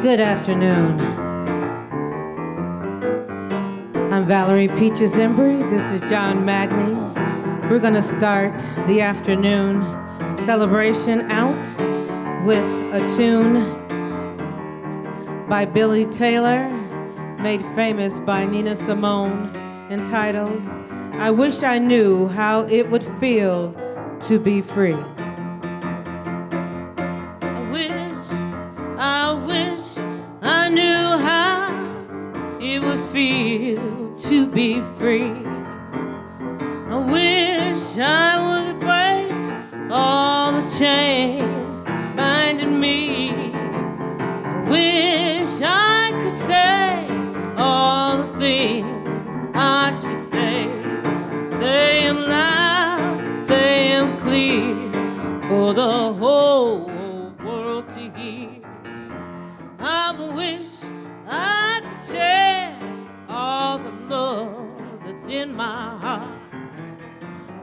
Good afternoon. I'm Valerie Peaches Embry. This is John Magny. We're going to start the afternoon celebration out with a tune by Billy Taylor, made famous by Nina Simone, entitled, I Wish I Knew How It Would Feel to Be Free. I wish I knew how it would feel to be free. I wish I would break all the chains binding me. I wish I could say all the things I should say. Say 'em loud, say 'em clear for the whole world to hear. I wish I could share all the love that's in my heart.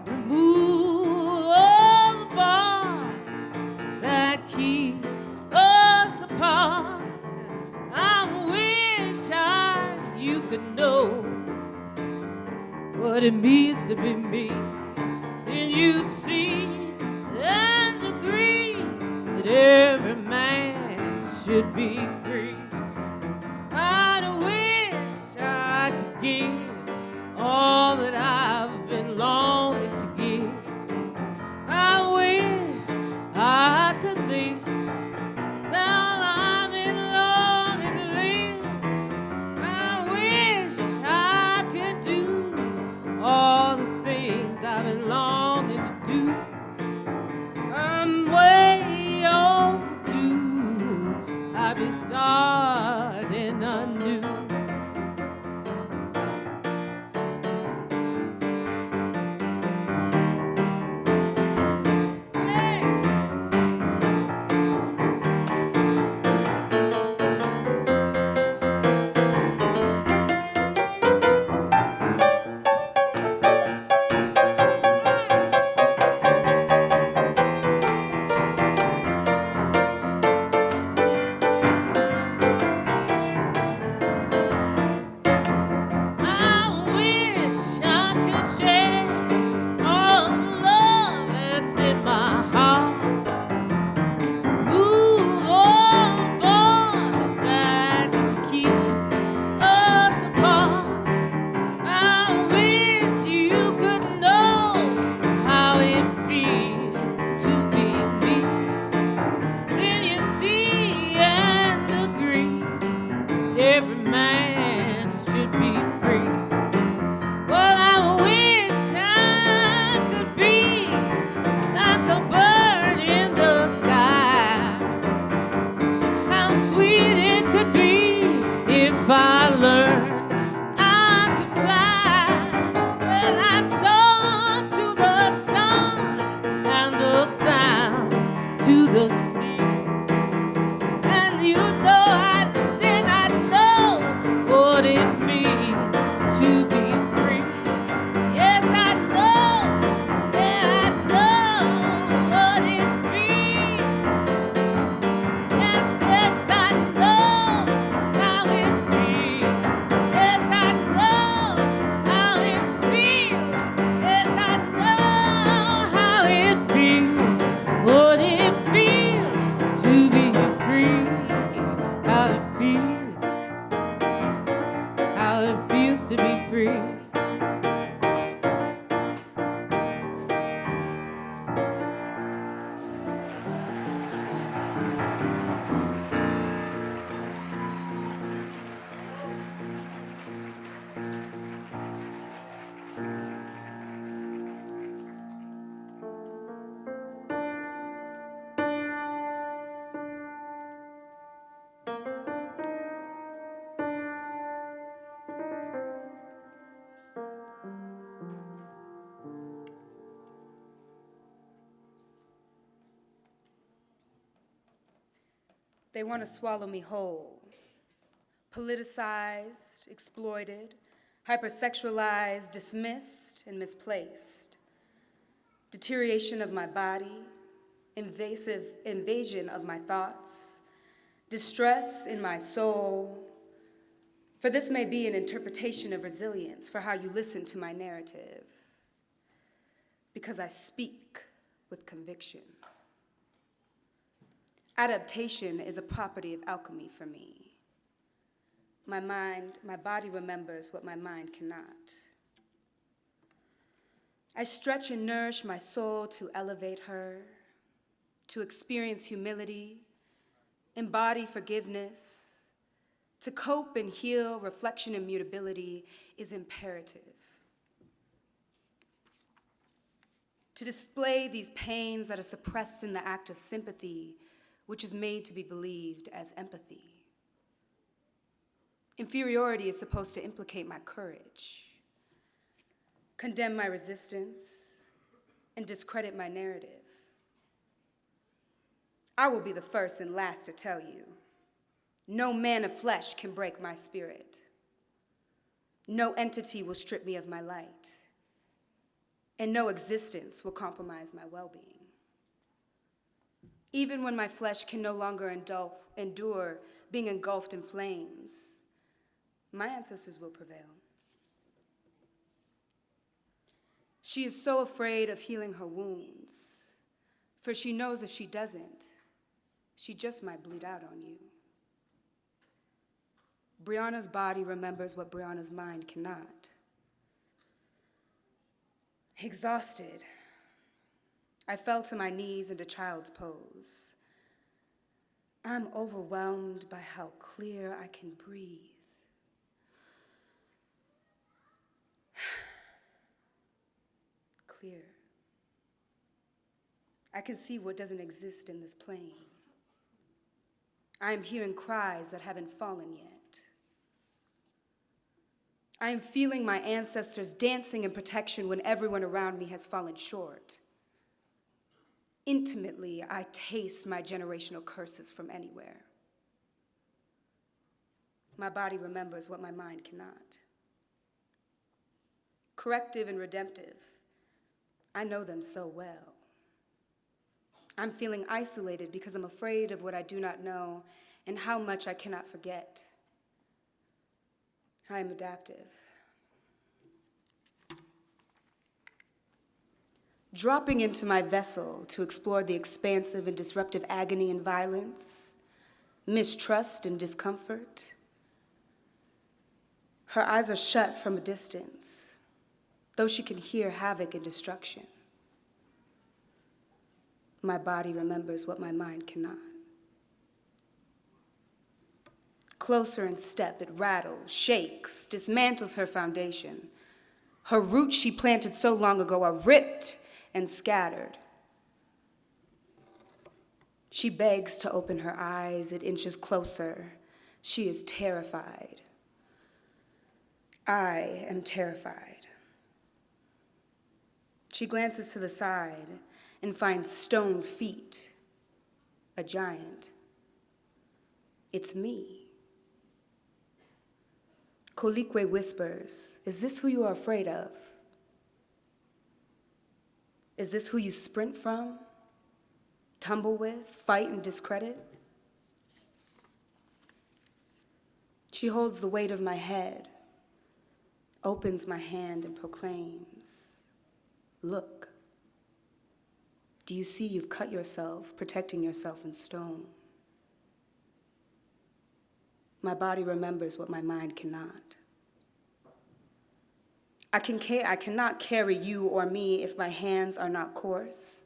Remove all the bars that keep us apart. I wish you could know what it means to be me. Then you'd see and agree that every man should be free. I wish I could give all that I've been longing to give. I wish I could live now I've been longing to live. I wish I could do all the things I've been longing to do. I'm way overdue. I'll be starting anew. They want to swallow me whole, politicized, exploited, hypersexualized, dismissed, and misplaced. Deterioration of my body, invasive invasion of my thoughts, distress in my soul, for this may be an interpretation of resilience for how you listen to my narrative, because I speak with conviction. Adaptation is a property of alchemy for me. My body remembers what my mind cannot. I stretch and nourish my soul to elevate her, to experience humility, embody forgiveness, to cope and heal. Reflection and mutability is imperative. To display these pains that are suppressed in the act of sympathy, which is made to be believed as empathy. Inferiority is supposed to implicate my courage, condemn my resistance, and discredit my narrative. I will be the first and last to tell you, no man of flesh can break my spirit. No entity will strip me of my light, and no existence will compromise my well-being. Even when my flesh can no longer endure being engulfed in flames, my ancestors will prevail. She is so afraid of healing her wounds, for she knows if she doesn't, she just might bleed out on you. Brianna's body remembers what Brianna's mind cannot. Exhausted, I fell to my knees into child's pose. I'm overwhelmed by how clear I can breathe. Clear. I can see what doesn't exist in this plane. I am hearing cries that haven't fallen yet. I am feeling my ancestors dancing in protection when everyone around me has fallen short. Intimately, I taste my generational curses from anywhere. My body remembers what my mind cannot. Corrective and redemptive, I know them so well. I'm feeling isolated because I'm afraid of what I do not know and how much I cannot forget. I am adaptive. Dropping into my vessel to explore the expansive and disruptive agony and violence, mistrust and discomfort. Her eyes are shut from a distance, though she can hear havoc and destruction. My body remembers what my mind cannot. Closer in step, it rattles, shakes, dismantles her foundation. Her roots she planted so long ago are ripped and scattered. She begs to open her eyes. It inches closer. She is terrified. I am terrified. She glances to the side and finds stone feet, a giant. It's me. Kolikwe whispers, "Is this who you are afraid of? Is this who you sprint from, tumble with, fight and discredit?" She holds the weight of my head, opens my hand and proclaims, "Look. Do you see you've cut yourself, protecting yourself in stone?" My body remembers what my mind cannot. I cannot carry you or me if my hands are not coarse.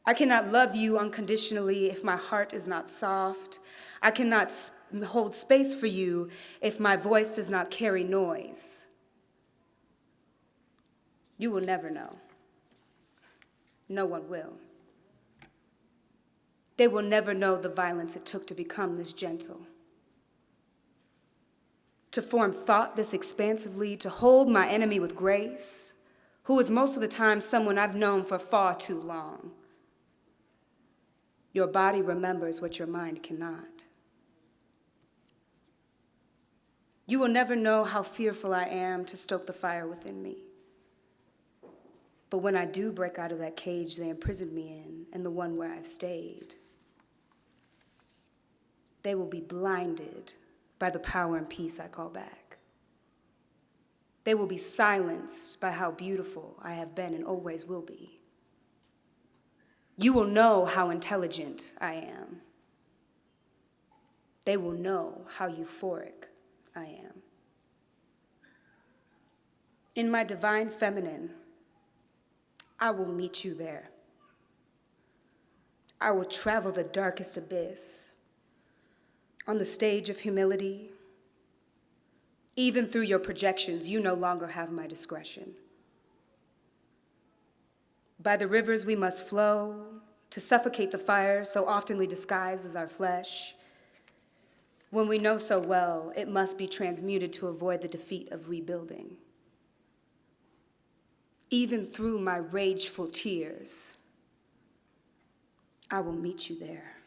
I cannot love you unconditionally if my heart is not soft. I cannot hold space for you if my voice does not carry noise. You will never know. No one will. They will never know the violence it took to become this gentle. To form thought this expansively, to hold my enemy with grace, who is most of the time someone I've known for far too long. Your body remembers what your mind cannot. You will never know how fearful I am to stoke the fire within me. But when I do break out of that cage they imprisoned me in, and the one where I've stayed, they will be blinded by the power and peace I call back. They will be silenced by how beautiful I have been and always will be. You will know how intelligent I am. They will know how euphoric I am. In my divine feminine, I will meet you there. I will travel the darkest abyss on the stage of humility. Even through your projections, you no longer have my discretion. By the rivers we must flow to suffocate the fire so oftenly disguised as our flesh, when we know so well it must be transmuted to avoid the defeat of rebuilding. Even through my rageful tears, I will meet you there.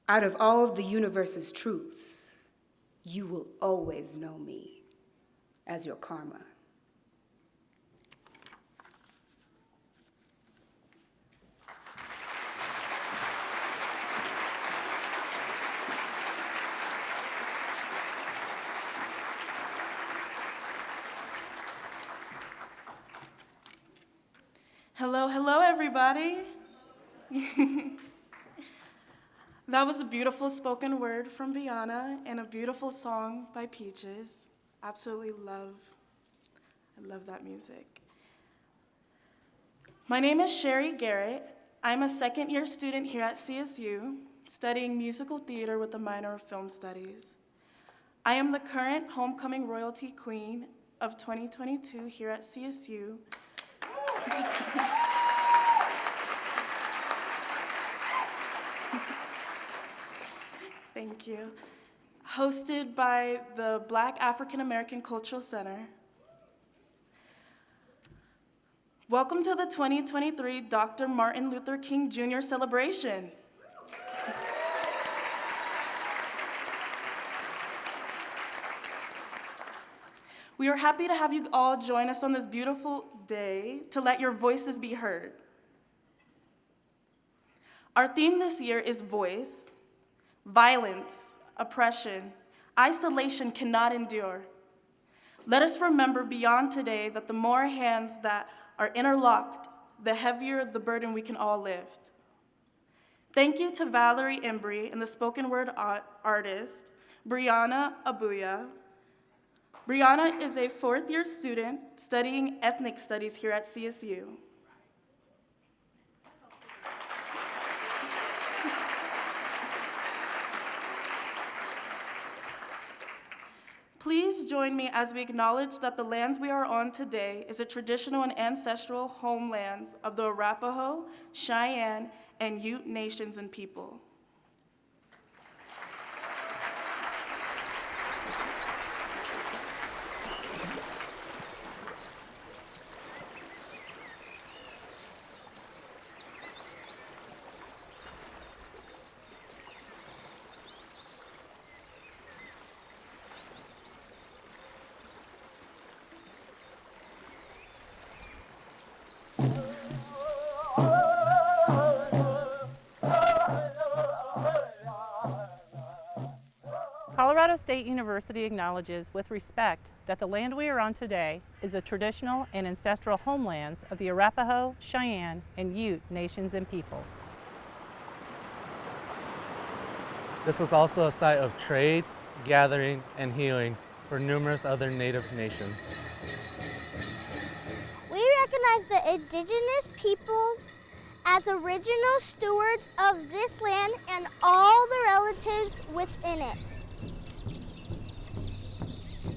Out of all of the universe's truths, you will always know me as your karma. Hello, everybody. That was a beautiful spoken word from Brianna and a beautiful song by Peaches. Absolutely I love that music. My name is Sherry Garrett. I'm a second-year student here at CSU, studying musical theater with a minor of film studies. I am the current homecoming royalty queen of 2022 here at CSU. Thank you. Hosted by the Black African American Cultural Center. Welcome to the 2023 Dr. Martin Luther King Jr. celebration. We are happy to have you all join us on this beautiful day to let your voices be heard. Our theme this year is voice. Violence, oppression, isolation cannot endure. Let us remember beyond today that the more hands that are interlocked, the heavier the burden we can all lift. Thank you to Valerie Embry and the spoken word artist, Brianna Abuya. Brianna is a fourth-year student studying ethnic studies here at CSU. Please join me as we acknowledge that the lands we are on today is a traditional and ancestral homelands of the Arapaho, Cheyenne, and Ute nations and people. Colorado State University acknowledges with respect that the land we are on today is a traditional and ancestral homelands of the Arapaho, Cheyenne, and Ute nations and peoples. This was also a site of trade, gathering, and healing for numerous other Native nations. We recognize the indigenous peoples as original stewards of this land and all the relatives within it.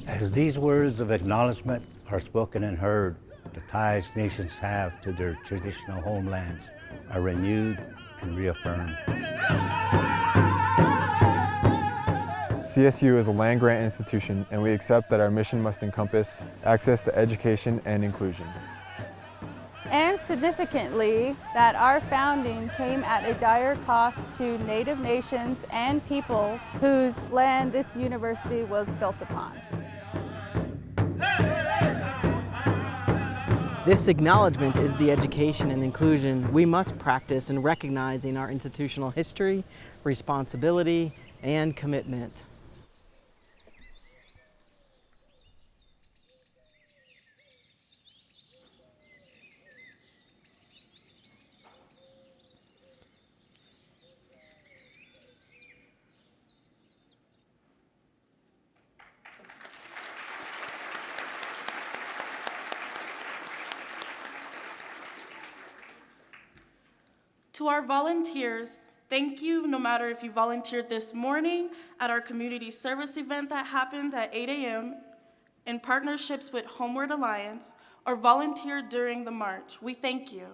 As these words of acknowledgement are spoken and heard, the ties nations have to their traditional homelands are renewed and reaffirmed. CSU is a land-grant institution, and we accept that our mission must encompass access to education and inclusion. And significantly, that our founding came at a dire cost to Native nations and peoples whose land this university was built upon. This acknowledgement is the education and inclusion we must practice in recognizing our institutional history, responsibility, and commitment. To our volunteers, thank you no matter if you volunteered this morning at our community service event that happened at 8 a.m. in partnerships with Homeward Alliance or volunteered during the march. We thank you.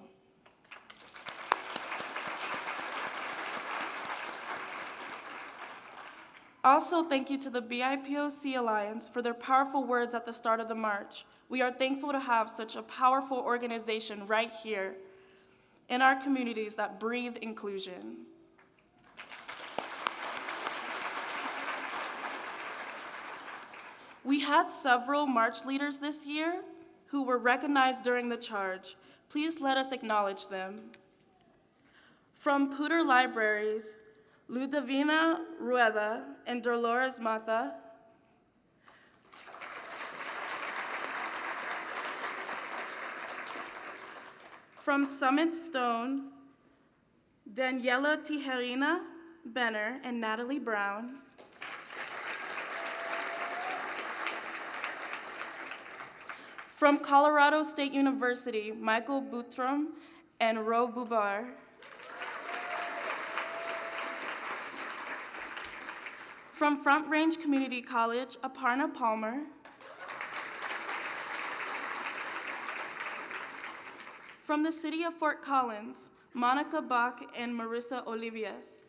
Also, thank you to the BIPOC Alliance for their powerful words at the start of the march. We are thankful to have such a powerful organization right here in our communities that breathe inclusion. We had several march leaders this year who were recognized during the charge. Please let us acknowledge them. From Poudre Libraries, Ludovina Rueda and Dolores Mata. From Summit Stone, Daniela Tijerina Benner and Natalie Brown. From Colorado State University, Michael Butrom and Ro Bubar. From Front Range Community College, Aparna Palmer. From the city of Fort Collins, Monica Bach and Marissa Olivias.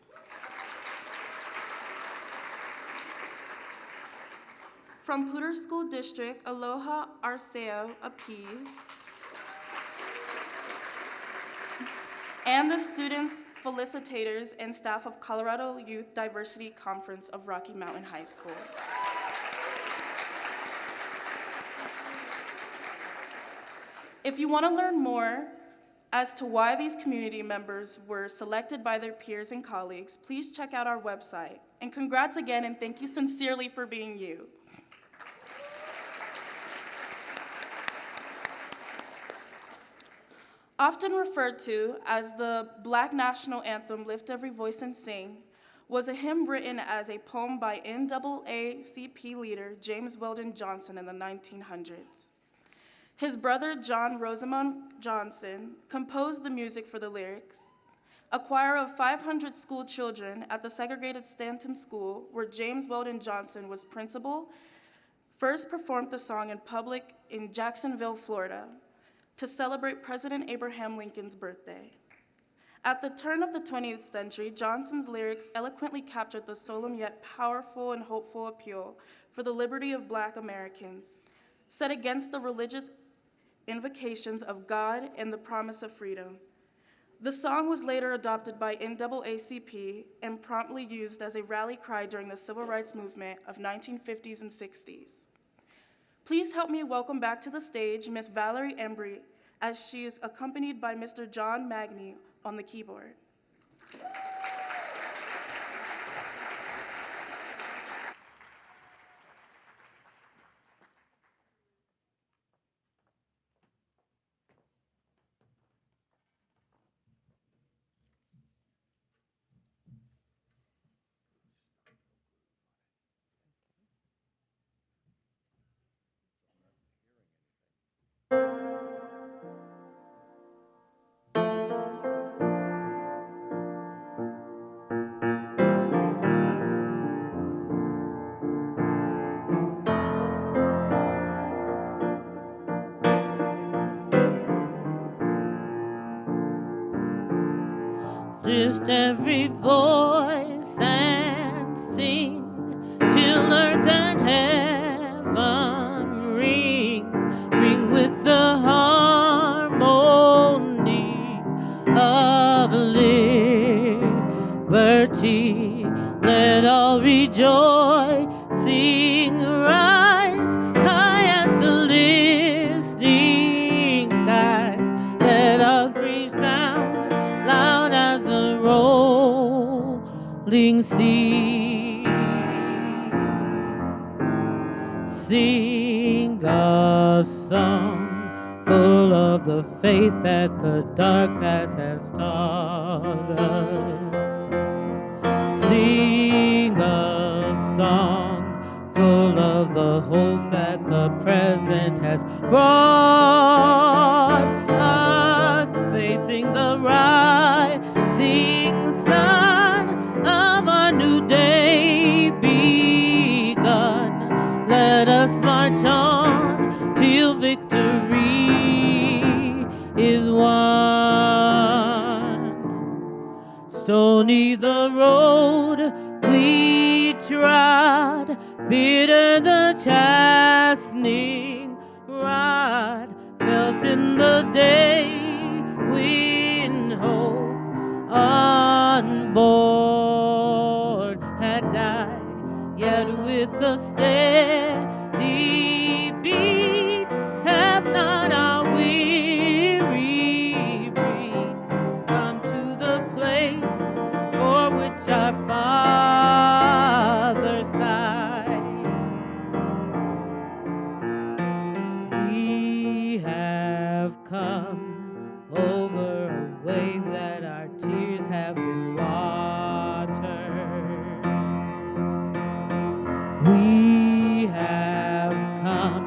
From Poudre School District, Aloha Arceo Appease. And the students, felicitators, and staff of Colorado Youth Diversity Conference of Rocky Mountain High School. If you want to learn more as to why these community members were selected by their peers and colleagues, please check out our website. And congrats again, and thank you sincerely for being you. Often referred to as the Black National Anthem, Lift Every Voice and Sing, was a hymn written as a poem by NAACP leader James Weldon Johnson in the 1900s. His brother, John Rosamond Johnson, composed the music for the lyrics. A choir of 500 school children at the segregated Stanton School, where James Weldon Johnson was principal, first performed the song in public in Jacksonville, Florida, to celebrate President Abraham Lincoln's birthday. At the turn of the 20th century, Johnson's lyrics eloquently captured the solemn yet powerful and hopeful appeal for the liberty of Black Americans, set against the religious invocations of God and the promise of freedom. The song was later adopted by NAACP and promptly used as a rally cry during the civil rights movement of 1950s and 60s. Please help me welcome back to the stage Ms. Valerie Embry, as she is accompanied by Mr. John Magny on the keyboard. Lift every voice and sing till earth and heaven ring, ring with the harmony of liberty. Let all rejoice, sing, rise high as the listening skies. Let all resound loud as the rolling sea. Sing a song full of the faith that the dark past has taught us. Sing a song full of the hope that the present has brought us, facing the rising sun of a new day begun. Let us march on till victory is won. Stony the road we trod, bitter the chastening rod, felt in the day when hope unborn had died, yet with the steady beat have not our weary breed come to the place for which our Father sighed. We have come over a wave that our tears have been watered. We have come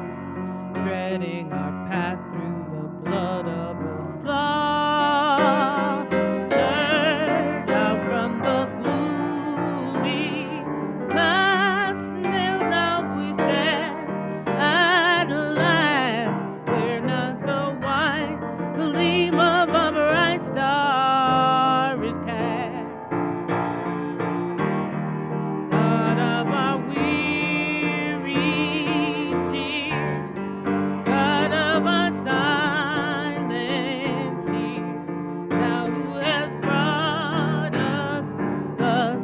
treading our path through the blood of the slaughtered, out from the gloomy past. Now we stand at last, where not the white gleam of a bright star is cast. God of our weary tears, God of our silent tears, thou who hast brought us thus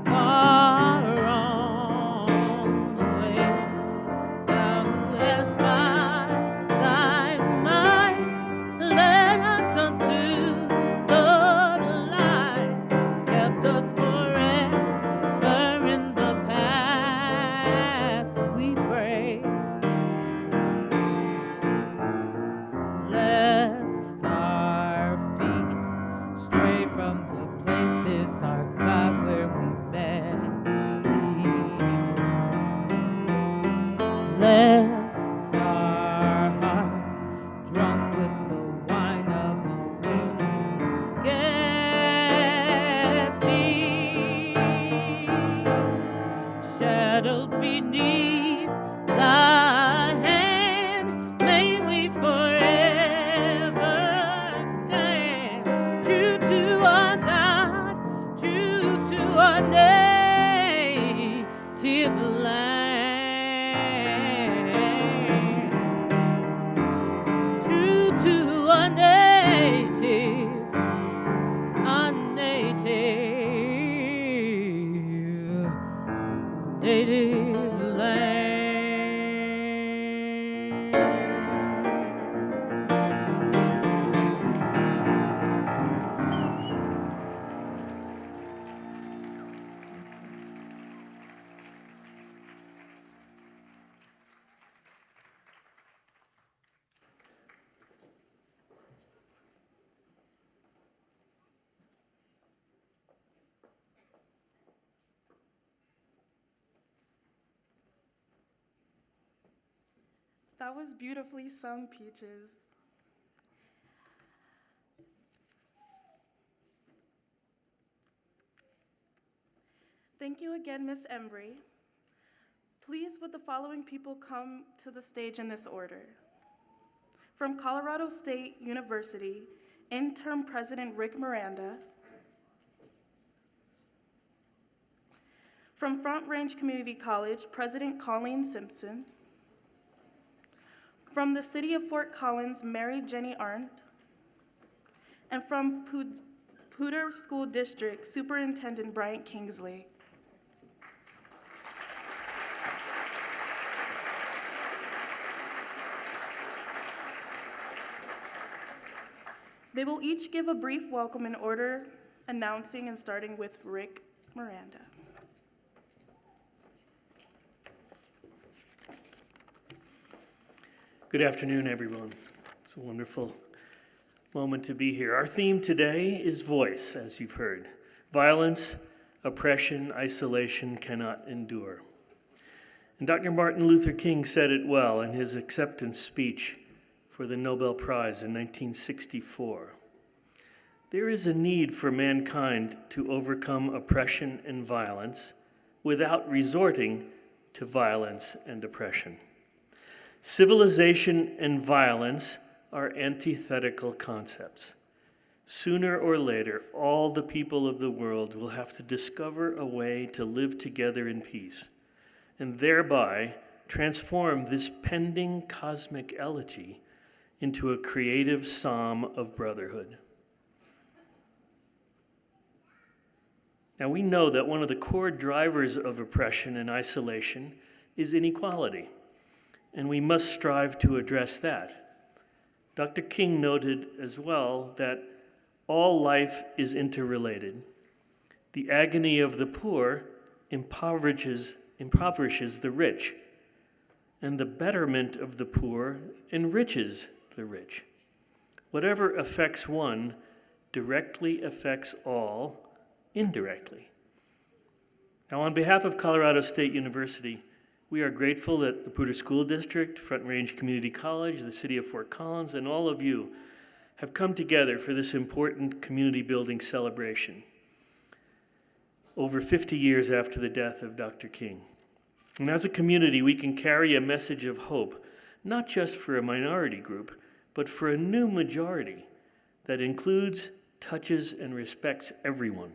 far on the way, thou who hast by thy might led us unto the light, kept us forever in the path we pray. Lest our feet stray from the places, our God, where we met thee. Lest our hearts, drunk with the wine of the world, forget thee. Shadowed beneath thy hand, may we forever stand, true to our God, true to our native land, true to our native land. That was beautifully sung, Peaches. Thank you again, Miss Embry. Please, would the following people come to the stage in this order? From Colorado State University, Interim President Rick Miranda. From Front Range Community College, President Colleen Simpson. From the City of Fort Collins, Mary Jenny Arndt. And from Poudre School District, Superintendent Bryant Kingsley. They will each give a brief welcome in order, announcing and starting with Rick Miranda. Good afternoon, everyone. It's a wonderful moment to be here. Our theme today is voice, as you've heard. Violence, oppression, isolation cannot endure. And Dr. Martin Luther King said it well in his acceptance speech for the Nobel Prize in 1964. There is a need for mankind to overcome oppression and violence without resorting to violence and oppression. Civilization and violence are antithetical concepts. Sooner or later, all the people of the world will have to discover a way to live together in peace, and thereby transform this pending cosmic elegy into a creative psalm of brotherhood. Now, we know that one of the core drivers of oppression and isolation is inequality, and we must strive to address that. Dr. King noted as well that all life is interrelated. The agony of the poor impoverishes the rich, and the betterment of the poor enriches the rich. Whatever affects one directly affects all indirectly. Now, on behalf of Colorado State University, we are grateful that the Poudre School District, Front Range Community College, the City of Fort Collins, and all of you have come together for this important community building celebration over 50 years after the death of Dr. King. And as a community, we can carry a message of hope, not just for a minority group, but for a new majority that includes, touches, and respects everyone.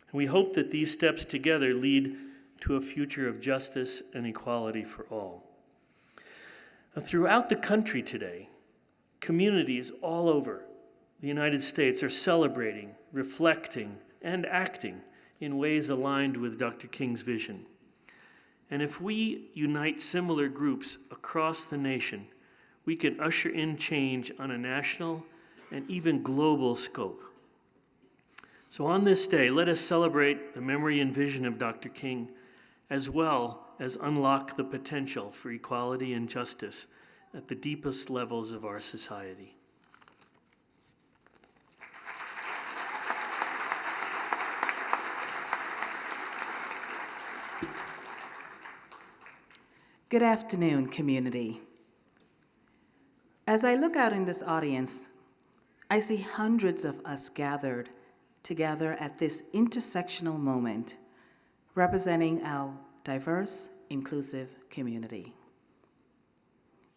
And we hope that these steps together lead to a future of justice and equality for all. Now, throughout the country today, communities all over the United States are celebrating, reflecting, and acting in ways aligned with Dr. King's vision. And if we unite similar groups across the nation, we can usher in change on a national and even global scope. So on this day, let us celebrate the memory and vision of Dr. King, as well as unlock the potential for equality and justice at the deepest levels of our society. Good afternoon, community. As I look out in this audience, I see hundreds of us gathered together at this intersectional moment, representing our diverse, inclusive community.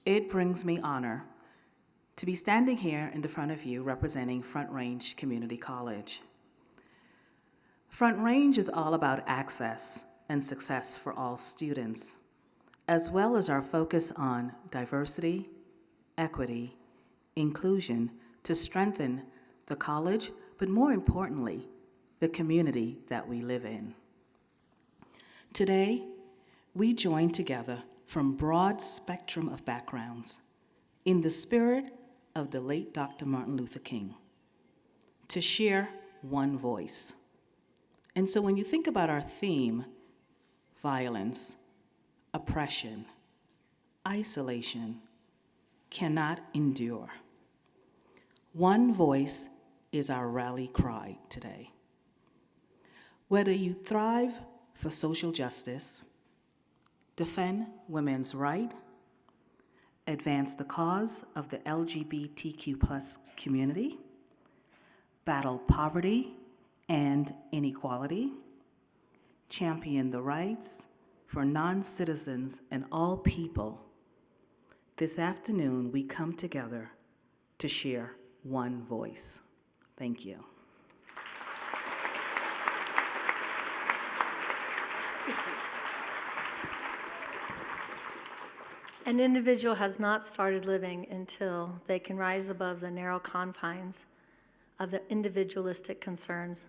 It brings me honor to be standing here in the front of you representing Front Range Community College. Front Range is all about access and success for all students, as well as our focus on diversity, equity, inclusion to strengthen the college, but more importantly, the community that we live in. Today, we join together from broad spectrum of backgrounds in the spirit of the late Dr. Martin Luther King to share one voice. And so when you think about our theme, violence, oppression, isolation cannot endure. One voice is our rally cry today. Whether you thrive for social justice, defend women's rights, advance the cause of the LGBTQ+ community, battle poverty and inequality, champion the rights for non-citizens and all people, this afternoon we come together to share one voice. Thank you. An individual has not started living until they can rise above the narrow confines of the individualistic concerns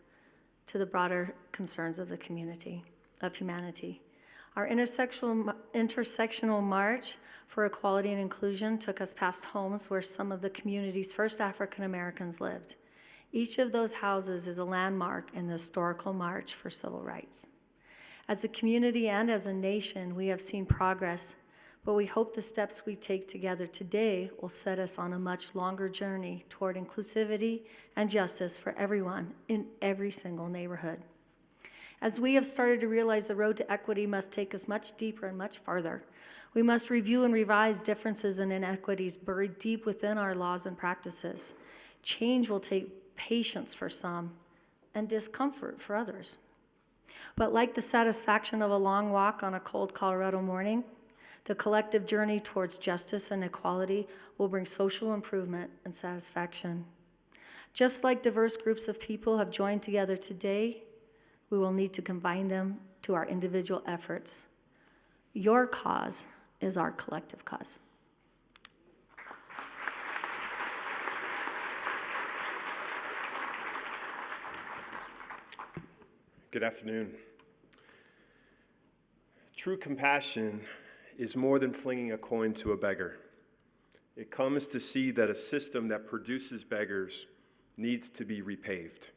to the broader concerns of the community, of humanity. Our intersectional march for equality and inclusion took us past homes where some of the community's first African Americans lived. Each of those houses is a landmark in the historical march for civil rights. As a community and as a nation, we have seen progress, but we hope the steps we take together today will set us on a much longer journey toward inclusivity and justice for everyone in every single neighborhood. As we have started to realize the road to equity must take us much deeper and much farther, we must review and revise differences and inequities buried deep within our laws and practices. Change will take patience for some and discomfort for others. But like the satisfaction of a long walk on a cold Colorado morning, the collective journey towards justice and equality will bring social improvement and satisfaction. Just like diverse groups of people have joined together today, we will need to combine them to our individual efforts. Your cause is our collective cause. Good afternoon. True compassion is more than flinging a coin to a beggar. It comes to see that a system that produces beggars needs to be repaved.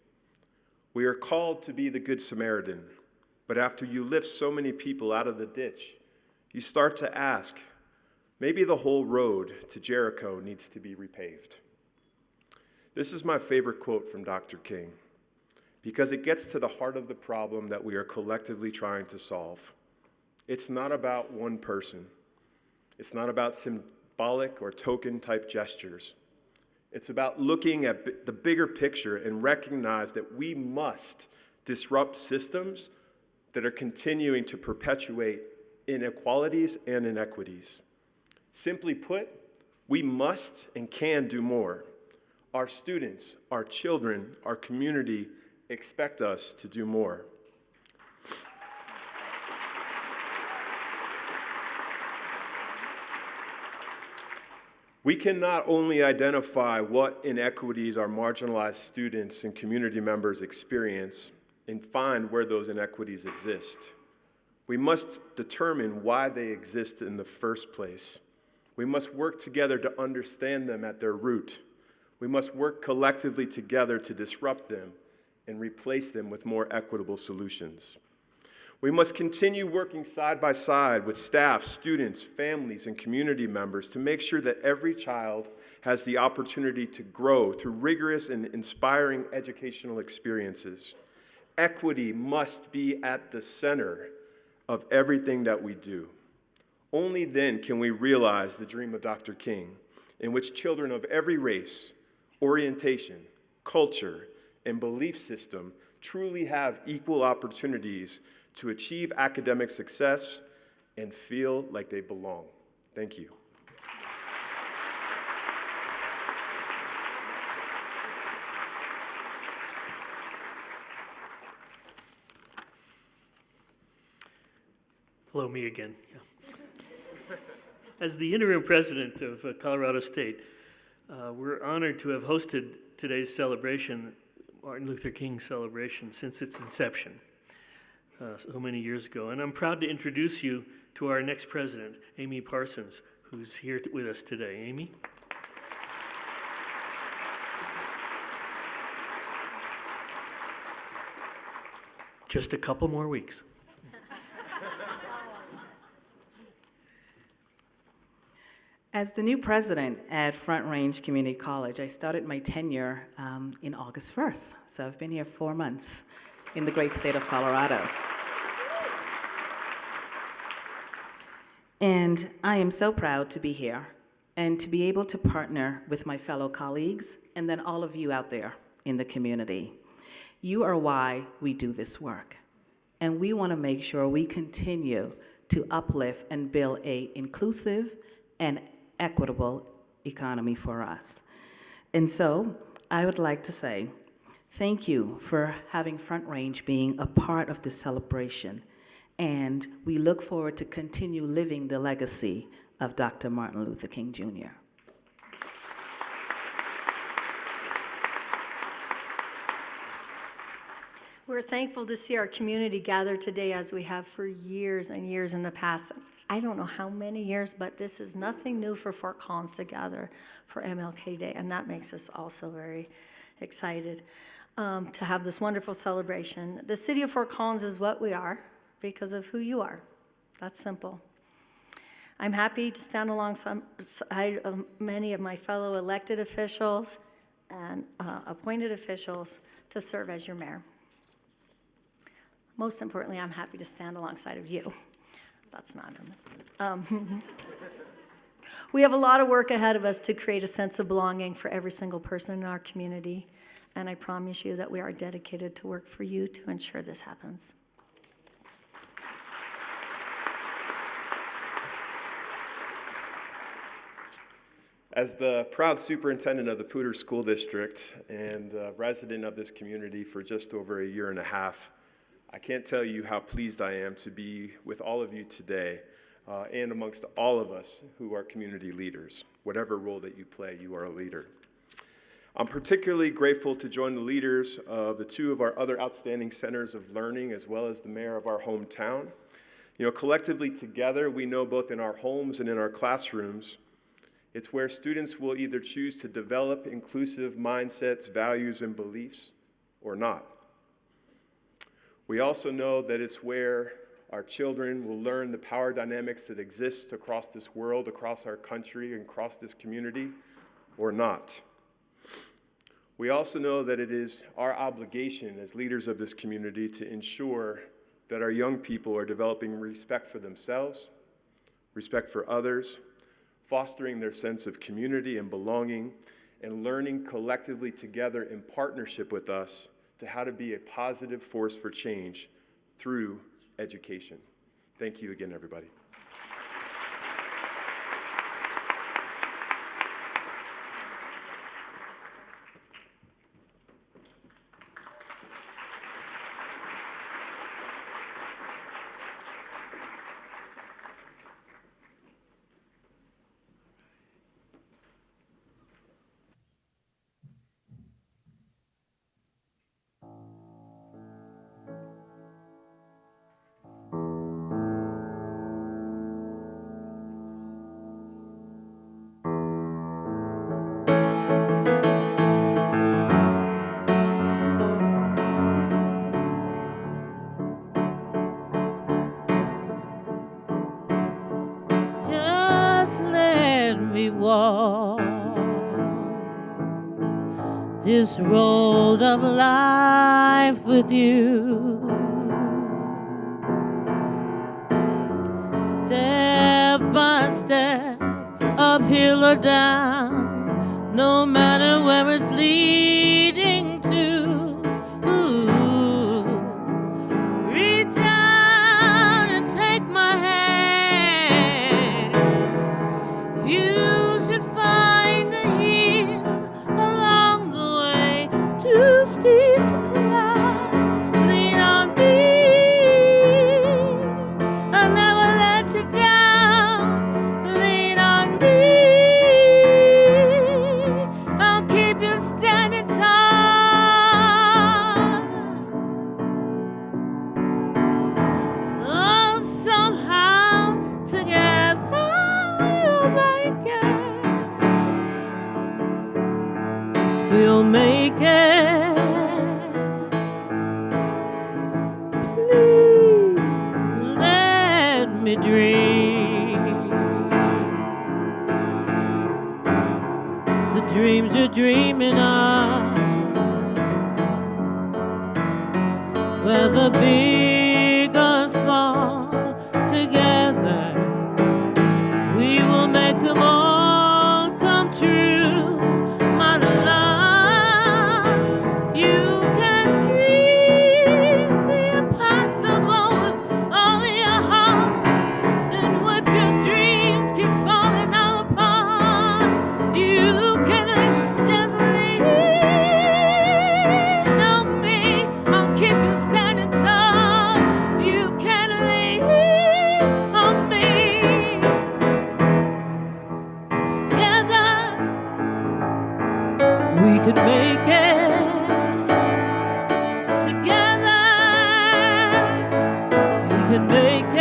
We are called to be the Good Samaritan, but after you lift so many people out of the ditch, you start to ask, maybe the whole road to Jericho needs to be repaved. This is my favorite quote from Dr. King, because it gets to the heart of the problem that we are collectively trying to solve. It's not about one person. It's not about symbolic or token type gestures. It's about looking at the bigger picture and recognize that we must disrupt systems that are continuing to perpetuate inequalities and inequities. Simply put, we must and can do more. Our students, our children, our community expect us to do more. We can not only identify what inequities our marginalized students and community members experience and find where those inequities exist. We must determine why they exist in the first place. We must work together to understand them at their root. We must work collectively together to disrupt them and replace them with more equitable solutions. We must continue working side by side with staff, students, families, and community members to make sure that every child has the opportunity to grow through rigorous and inspiring educational experiences. Equity must be at the center of everything that we do. Only then can we realize the dream of Dr. King, in which children of every race, orientation, culture, and belief system truly have equal opportunities to achieve academic success and feel like they belong. Thank you. Hello, me again. Yeah. As the interim president of Colorado State, we're honored to have hosted today's celebration, Martin Luther King celebration, since its inception so many years ago. And I'm proud to introduce you to our next president, Amy Parsons, who's here with us today. Amy? Just a couple more weeks. As the new president at Front Range Community College, I started my tenure in August 1st. So I've been here 4 months in the great state of Colorado. And I am so proud to be here and to be able to partner with my fellow colleagues and then all of you out there in the community. You are why we do this work. And we want to make sure we continue to uplift and build an inclusive and equitable economy for us. And so I would like to say thank you for having Front Range being a part of this celebration. And we look forward to continue living the legacy of Dr. Martin Luther King, Jr. We're thankful to see our community gather today as we have for years and years in the past. I don't know how many years, but this is nothing new for Fort Collins to gather for MLK Day, and that makes us also very excited to have this wonderful celebration. The city of Fort Collins is what we are because of who you are. That's simple. I'm happy to stand alongside many of my fellow elected officials and appointed officials to serve as your mayor. Most importantly, I'm happy to stand alongside of you. That's not in this. We have a lot of work ahead of us to create a sense of belonging for every single person in our community, and I promise you that we are dedicated to work for you to ensure this happens. As the proud superintendent of the Poudre School District and resident of this community for just over a year and a half, I can't tell you how pleased I am to be with all of you today and amongst all of us who are community leaders. Whatever role that you play, you are a leader. I'm particularly grateful to join the leaders of the two of our other outstanding centers of learning, as well as the mayor of our hometown. You know, collectively together, we know both in our homes and in our classrooms, it's where students will either choose to develop inclusive mindsets, values, and beliefs, or not. We also know that it's where our children will learn the power dynamics that exist across this world, across our country, and across this community, or not. We also know that it is our obligation as leaders of this community to ensure that our young people are developing respect for themselves, respect for others, fostering their sense of community and belonging, and learning collectively together in partnership with us to how to be a positive force for change through education. Thank you again, everybody. Just let me walk this road of life with you. Step by step, uphill or down, no matter where it's leading to. Ooh. Reach out and take my hand. If you should find a hill along the way too steep to climb, lean on me. I'll never let you down. Lean on me. I'll keep you standing tall. Oh, somehow together we'll make it. We'll make it. Please let me dream the dreams you're dreaming of, whether big or small, together we will make them all come true. My love, you can dream the impossible with all your heart, and if your dreams keep falling all apart, you can just lean on me. I'll keep you standing tall. You can lean on me. Together we can make it. Together we can make it.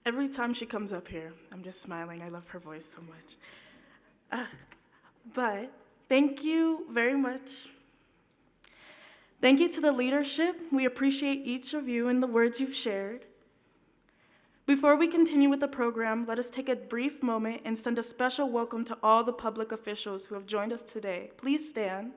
Every time she comes up here, I'm just smiling. I love her voice so much. But thank you very much. Thank you to the leadership. We appreciate each of you and the words you've shared. Before we continue with the program, let us take a brief moment and send a special welcome to all the public officials who have joined us today. Please stand.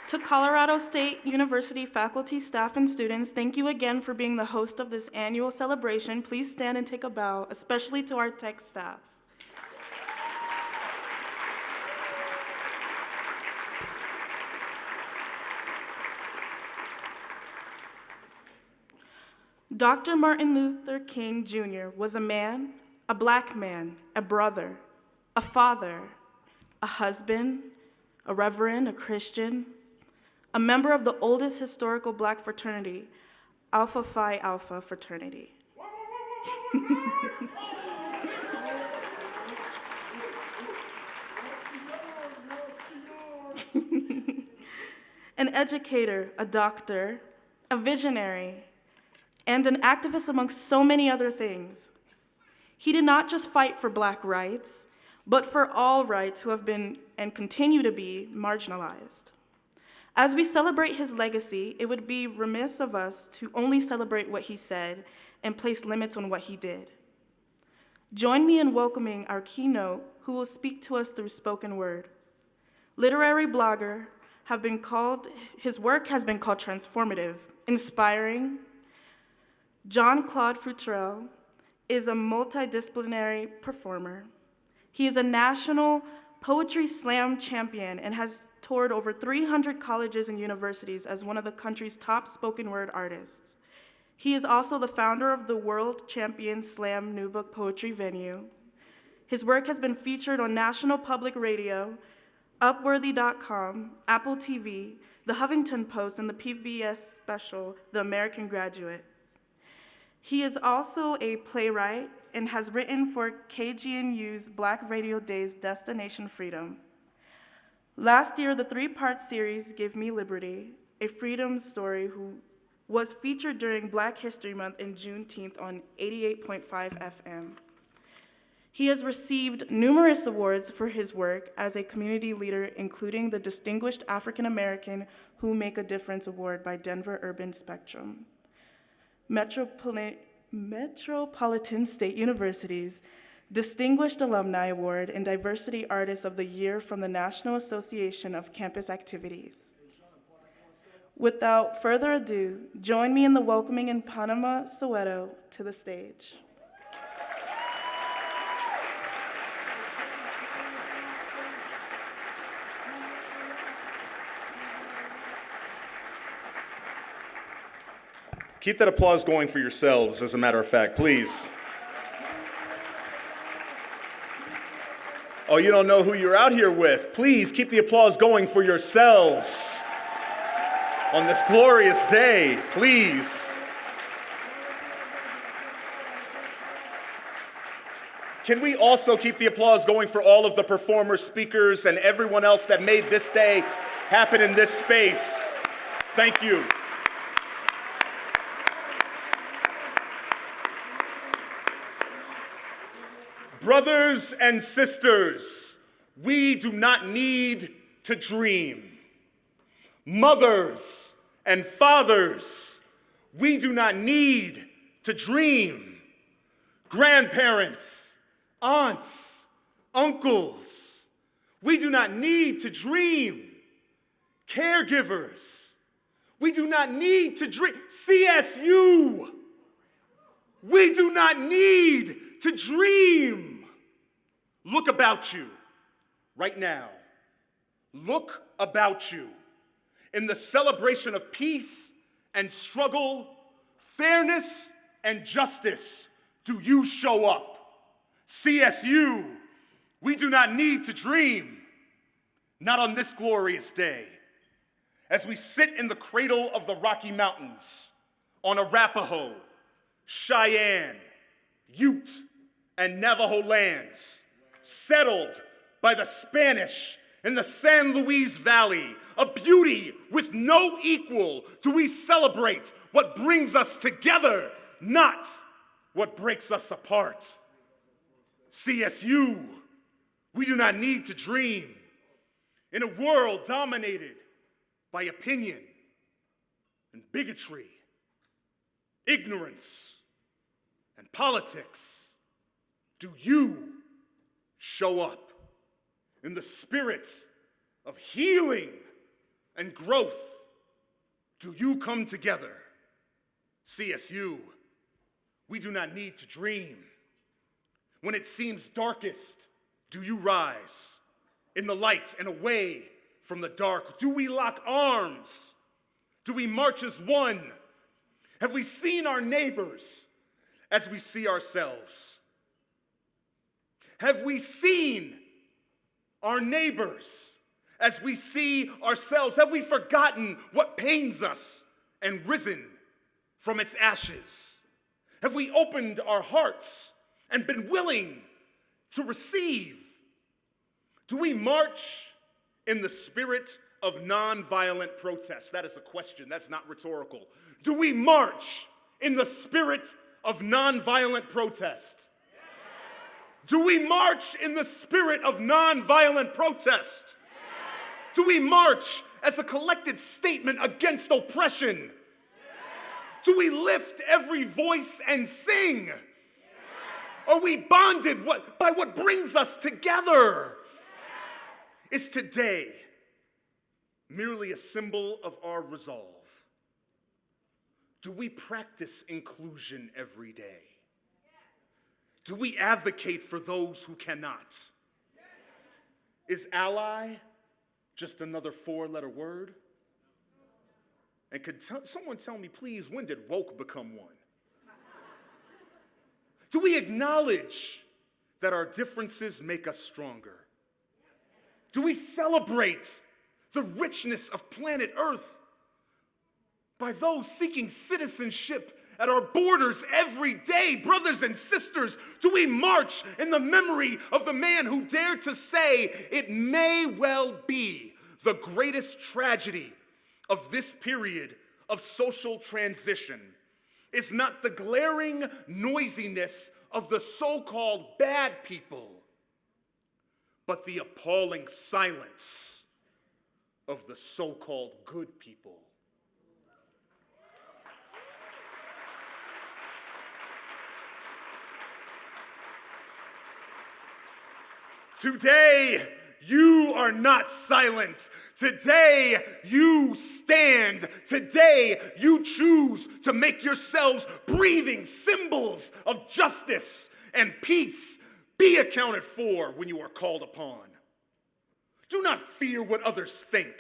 To Colorado State University faculty, staff, and students, thank you again for being the host of this annual celebration. Please stand and take a bow, especially to our tech staff. Dr. Martin Luther King Jr. was a man, a Black man, a brother, a father, a husband, a reverend, a Christian, a member of the oldest historical Black fraternity, Alpha Phi Alpha fraternity. An educator, a doctor, a visionary, and an activist amongst so many other things. He did not just fight for Black rights, but for all rights who have been and continue to be marginalized. As we celebrate his legacy, it would be remiss of us to only celebrate what he said and place limits on what he did. Join me in welcoming our keynote, who will speak to us through spoken word. Literary blogger, his work has been called transformative, inspiring. Jean-Claude Futrell is a multidisciplinary performer. He is a national poetry slam champion and has toured over 300 colleges and universities as one of the country's top spoken word artists. He is also the founder of the World Champion Slam New Book Poetry venue. His work has been featured on National Public Radio, Upworthy.com, Apple TV, The Huffington Post, and the PBS special, The American Graduate. He is also a playwright and has written for KGNU's Black Radio Days Destination Freedom. Last year, the three-part series, Give Me Liberty, a freedom story was featured during Black History Month in Juneteenth on 88.5 FM. He has received numerous awards for his work as a community leader, including the Distinguished African American Who Make a Difference Award by Denver Urban Spectrum. Metropolitan State University's Distinguished Alumni Award and Diversity Artist of the Year from the National Association of Campus Activities. Without further ado, join me in the welcoming in Panama, Soweto, to the stage. Keep that applause going for yourselves, as a matter of fact, please. Oh, you don't know who you're out here with. Please keep the applause going for yourselves on this glorious day, please. Can we also keep the applause going for all of the performers, speakers, and everyone else that made this day happen in this space? Thank you. Brothers and sisters, we do not need to dream. Mothers and fathers, we do not need to dream. Grandparents, aunts, uncles, we do not need to dream. Caregivers, we do not need to dream. CSU, we do not need to dream. Look about you right now. Look about you. In the celebration of peace and struggle, fairness and justice, do you show up? CSU, we do not need to dream. Not on this glorious day. As we sit in the cradle of the Rocky Mountains on Arapaho, Cheyenne, Ute, and Navajo lands, settled by the Spanish in the San Luis Valley, a beauty with no equal, do we celebrate what brings us together, not what breaks us apart. CSU, we do not need to dream. In a world dominated by opinion and bigotry, ignorance, and politics, do you show up in the spirit of healing and growth? Do you come together? CSU, we do not need to dream. When it seems darkest, do you rise in the light and away from the dark? Do we lock arms? Do we march as one? Have we seen our neighbors as we see ourselves? Have we seen our neighbors as we see ourselves? Have we forgotten what pains us and risen from its ashes? Have we opened our hearts and been willing to receive? Do we march in the spirit of nonviolent protest? That is a question, that's not rhetorical. Do we march in the spirit of nonviolent protest? Do we march in the spirit of nonviolent protest? Do we march as a collected statement against oppression? Do we lift every voice and sing? Are we bonded by what brings us together? Is today merely a symbol of our resolve? Do we practice inclusion every day? Do we advocate for those who cannot? Is ally just another four-letter word? And could someone tell me, please, when did woke become one? Do we acknowledge that our differences make us stronger? Do we celebrate the richness of planet Earth by those seeking citizenship at our borders every day? Brothers and sisters, do we march in the memory of the man who dared to say, it may well be the greatest tragedy of this period of social transition is not the glaring noisiness of the so-called bad people, but the appalling silence of the so-called good people. Today, you are not silent. Today, you stand. Today, you choose to make yourselves breathing symbols of justice and peace. Be accounted for when you are called upon. Do not fear what others think,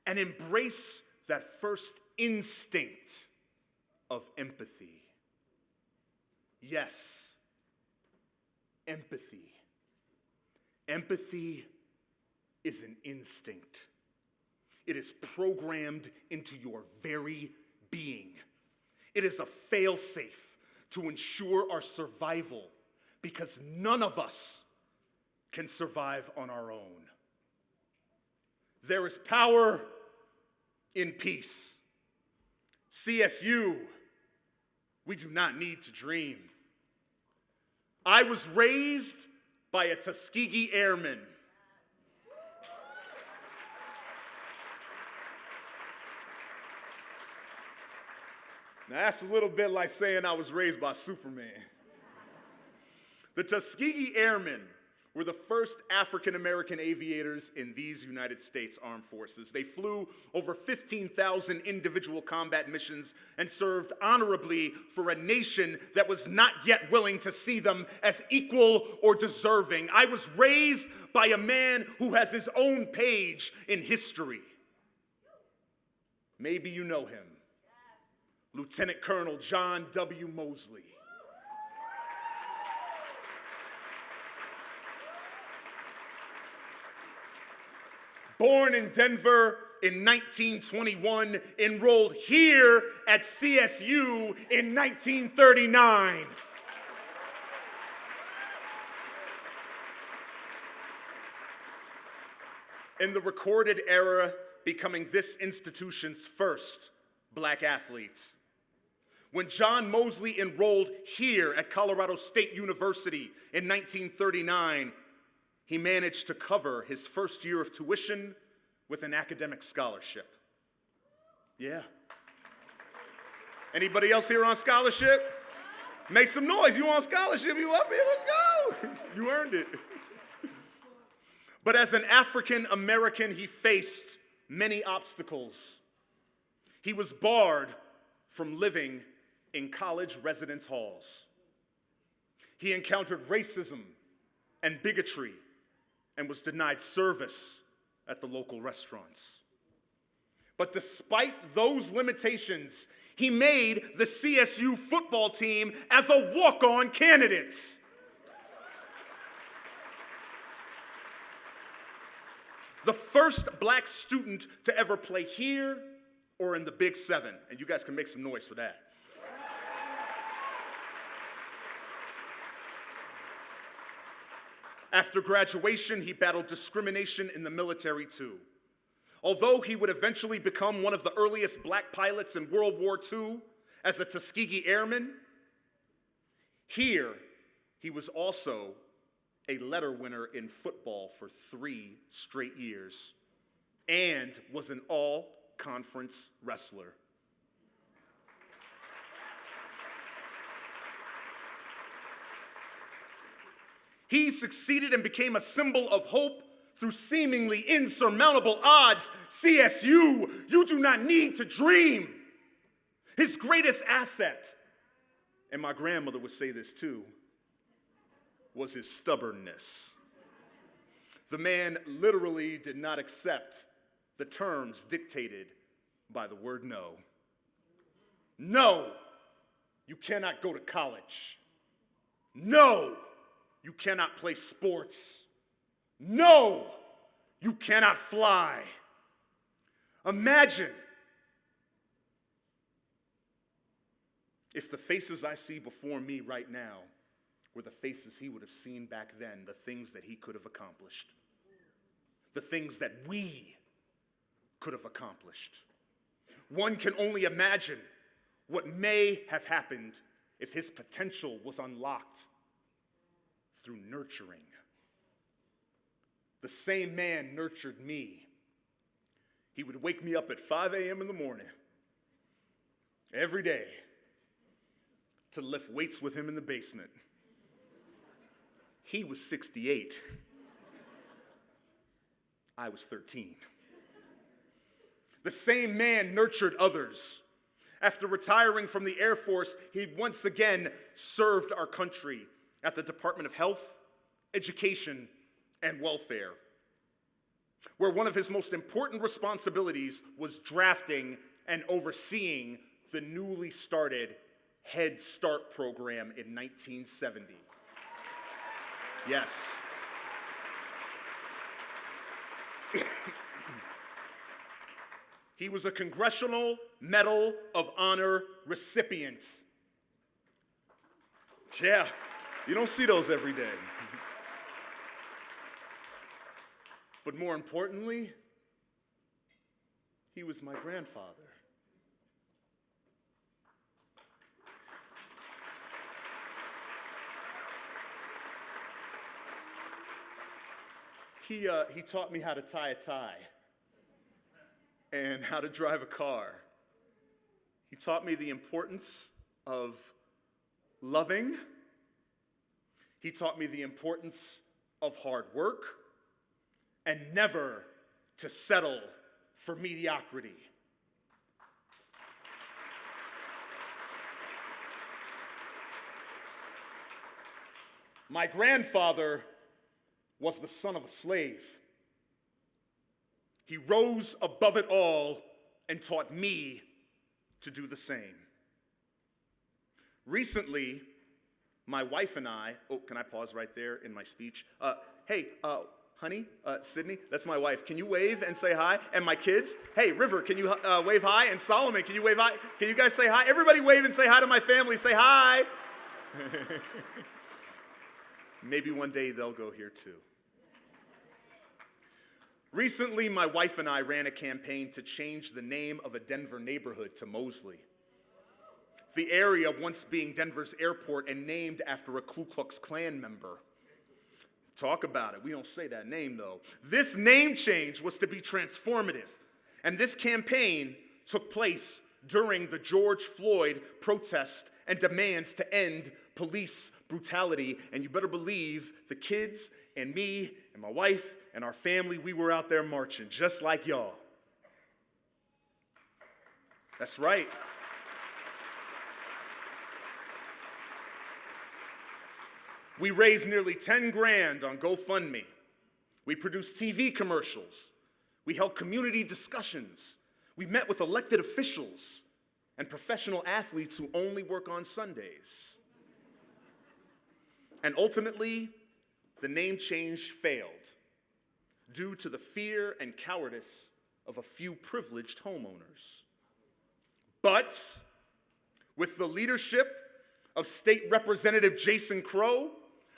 and embrace that first instinct of empathy. Yes, empathy. Empathy is an instinct. It is programmed into your very being. It is a fail-safe to ensure our survival, because none of us can survive on our own. There is power in peace. CSU, we do not need to dream. I was raised by a Tuskegee Airman. Now that's a little bit like saying I was raised by Superman. The Tuskegee Airmen were the first African-American aviators in these United States Armed Forces. They flew over 15,000 individual combat missions and served honorably for a nation that was not yet willing to see them as equal or deserving. I was raised by a man who has his own page in history. Maybe you know him. Lieutenant Colonel John W. Mosley. Born in Denver in 1921, enrolled here at CSU in 1939. in the recorded era, becoming this institution's first black athlete. When John Mosley enrolled here at Colorado State University in 1939, he managed to cover his first year of tuition with an academic scholarship. Yeah. Anybody else here on scholarship? Make some noise. You on scholarship? You up here? Let's go. You earned it. But as an African American, he faced many obstacles. He was barred from living in college residence halls. He encountered racism and bigotry and was denied service at the local restaurants. But despite those limitations, he made the CSU football team as a walk-on candidate. The first black student to ever play here or in the Big Seven. And you guys can make some noise for that. After graduation, he battled discrimination in the military too. Although he would eventually become one of the earliest black pilots in World War II as a Tuskegee Airman, here he was also a letter winner in football for 3 straight years and was an all-conference wrestler. He succeeded and became a symbol of hope through seemingly insurmountable odds. CSU, you do not need to dream. His greatest asset, and my grandmother would say this too, was his stubbornness. The man literally did not accept the terms dictated by the word no. No, you cannot go to college. No, you cannot play sports. No, you cannot fly. Imagine if the faces I see before me right now were the faces he would have seen back then, the things that he could have accomplished, the things that we could have accomplished. One can only imagine what may have happened if his potential was unlocked through nurturing. The same man nurtured me. He would wake me up at 5 a.m. in the morning every day to lift weights with him in the basement. He was 68. I was 13. The same man nurtured others. After retiring from the Air Force, he once again served our country at the Department of Health, Education, and Welfare, where one of his most important responsibilities was drafting and overseeing the newly started Head Start program in 1970. Yes. He was a Congressional Medal of Honor recipient. Yeah, you don't see those every day. But more importantly, he was my grandfather. He taught me how to tie a tie and how to drive a car. He taught me the importance of loving. He taught me the importance of hard work and never to settle for mediocrity. My grandfather was the son of a slave. He rose above it all and taught me to do the same. Recently, my wife and I, can I pause right there in my speech? Hey, honey, Sydney, that's my wife. Can you wave and say hi? And my kids, hey, River, can you wave hi? And Solomon, can you wave hi? Can you guys say hi? Everybody wave and say hi to my family. Say hi. Maybe one day they'll go here too. Recently, my wife and I ran a campaign to change the name of a Denver neighborhood to Mosley. The area once being Denver's airport and named after a Ku Klux Klan member. Talk about it. We don't say that name, though. This name change was to be transformative, and this campaign took place during the George Floyd protest and demands to end police brutality. And you better believe the kids and me and my wife and our family, we were out there marching just like y'all. That's right. We raised nearly 10 grand on GoFundMe. We produced TV commercials. We held community discussions. We met with elected officials and professional athletes who only work on Sundays. And ultimately, the name change failed due to the fear and cowardice of a few privileged homeowners. But with the leadership of State Representative Jason Crow,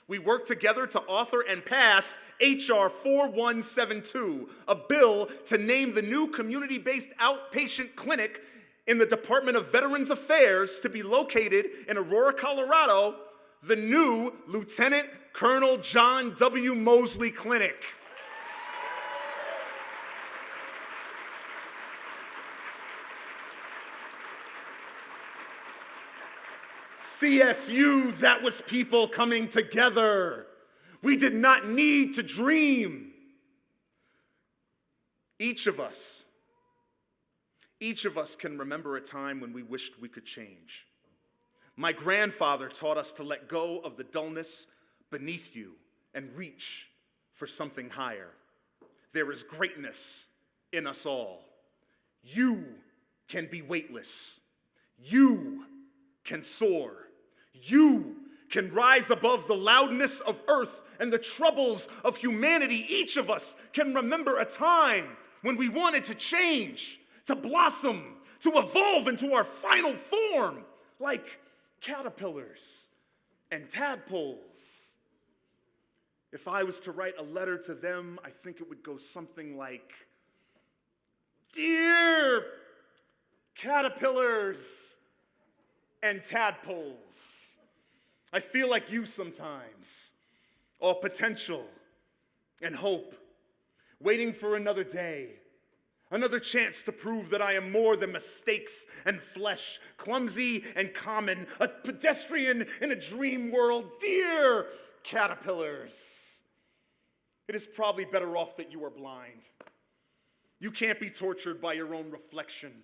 we worked together to author and pass H.R. 4172, a bill to name the new community-based outpatient clinic in the Department of Veterans Affairs to be located in Aurora, Colorado, the new Lieutenant Colonel John W. Mosley Clinic. CSU, that was people coming together. We did not need to dream. Each of us can remember a time when we wished we could change. My grandfather taught us to let go of the dullness beneath you and reach for something higher. There is greatness in us all. You can be weightless. You can soar. You can rise above the loudness of earth and the troubles of humanity. Each of us can remember a time when we wanted to change, to blossom, to evolve into our final form, like caterpillars and tadpoles. If I was to write a letter to them, I think it would go something like, "Dear caterpillars and tadpoles, I feel like you sometimes, all potential and hope, waiting for another day, another chance to prove that I am more than mistakes and flesh, clumsy and common, a pedestrian in a dream world. Dear caterpillars, it is probably better off that you are blind. You can't be tortured by your own reflection.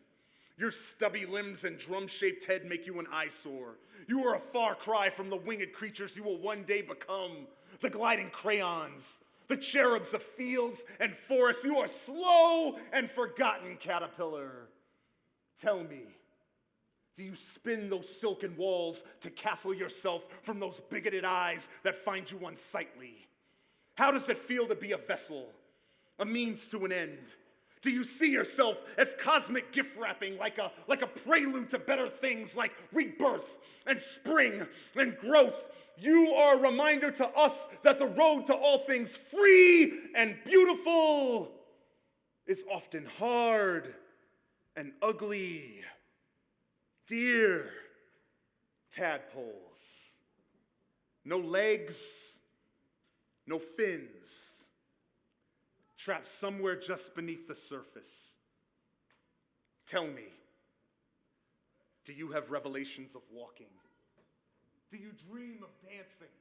Your stubby limbs and drum-shaped head make you an eyesore. You are a far cry from the winged creatures you will one day become, the gliding crayons, the cherubs of fields and forests. You are slow and forgotten, caterpillar. Tell me, do you spin those silken walls to castle yourself from those bigoted eyes that find you unsightly? How does it feel to be a vessel, a means to an end? Do you see yourself as cosmic gift wrapping, like a prelude to better things like rebirth and spring and growth? You are a reminder to us that the road to all things free and beautiful is often hard and ugly. Dear tadpoles, no legs, no fins, trapped somewhere just beneath the surface. Tell me, do you have revelations of walking? Do you dream of dancing?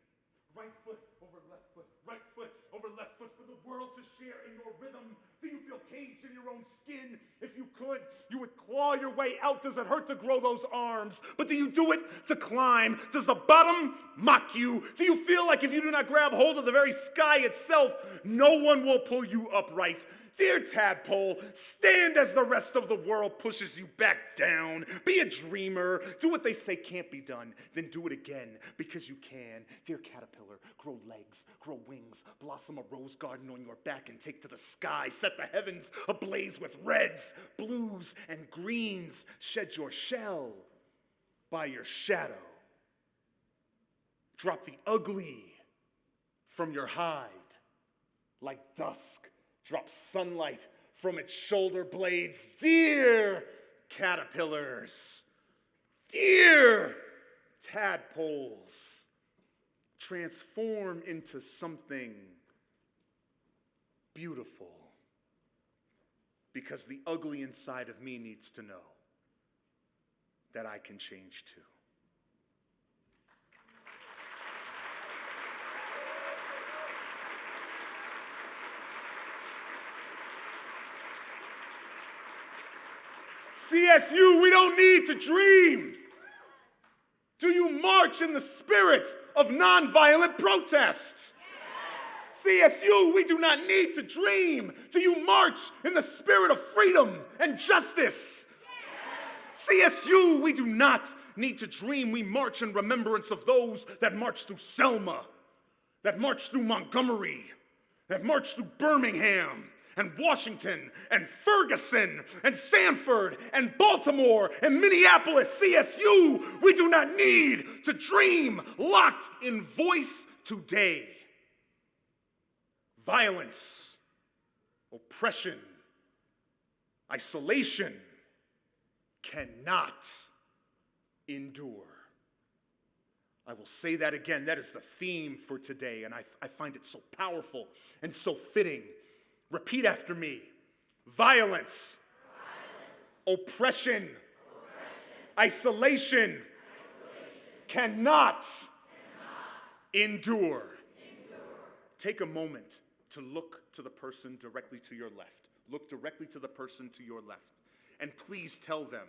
Right foot over left foot, right foot over left foot for the world to share in your rhythm. Do you feel caged in your own skin? If you could, you would claw your way out. Does it hurt to grow those arms? But do you do it to climb? Does the bottom mock you? Do you feel like if you do not grab hold of the very sky itself, no one will pull you upright? Dear tadpole, stand as the rest of the world pushes you back down. Be a dreamer. Do what they say can't be done, then do it again, because you can. Dear caterpillar, grow legs, grow wings, blossom a rose garden on your back and take to the sky. Set the heavens ablaze with reds, blues, and greens. Shed your shell by your shadow. Drop the ugly from your hide like dusk drops sunlight from its shoulder blades. Dear caterpillars, dear tadpoles, transform into something beautiful, because the ugly inside of me needs to know that I can change too. CSU, we don't need to dream. Do you march in the spirit of nonviolent protest? CSU, we do not need to dream. Do you march in the spirit of freedom and justice? CSU, we do not need to dream. We march in remembrance of those that marched through Selma, that marched through Montgomery, that marched through Birmingham, and Washington, and Ferguson, and Sanford, and Baltimore, and Minneapolis. CSU, we do not need to dream. Locked in voice today. Violence, oppression, isolation cannot endure. I will say that again. That is the theme for today, and I find it so powerful and so fitting. Repeat after me. Violence, oppression, isolation, cannot endure. Take a moment to look to the person directly to your left. Look directly to the person to your left. And please tell them,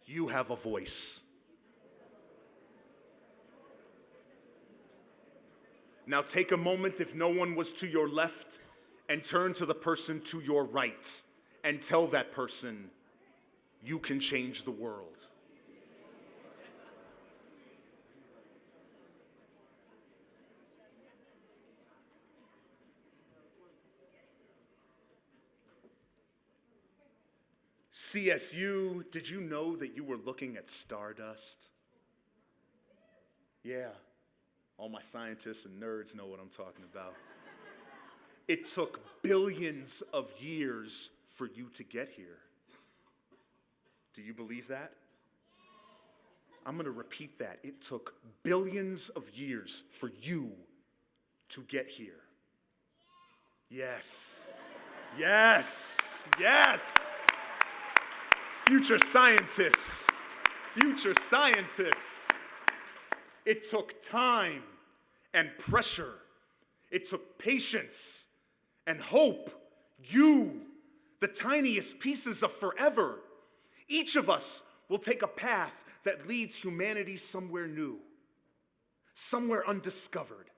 you have a voice. Now take a moment, if no one was to your left, and turn to the person to your right and tell that person, you can change the world. CSU, did you know that you were looking at stardust? Yeah, all my scientists and nerds know what I'm talking about. It took billions of years for you to get here. Do you believe that? I'm going to repeat that. It took billions of years for you to get here. Yes. Yes. Yes. Future scientists. Future scientists. It took time and pressure. It took patience and hope. You, the tiniest pieces of forever. Each of us will take a path that leads humanity somewhere new, somewhere undiscovered.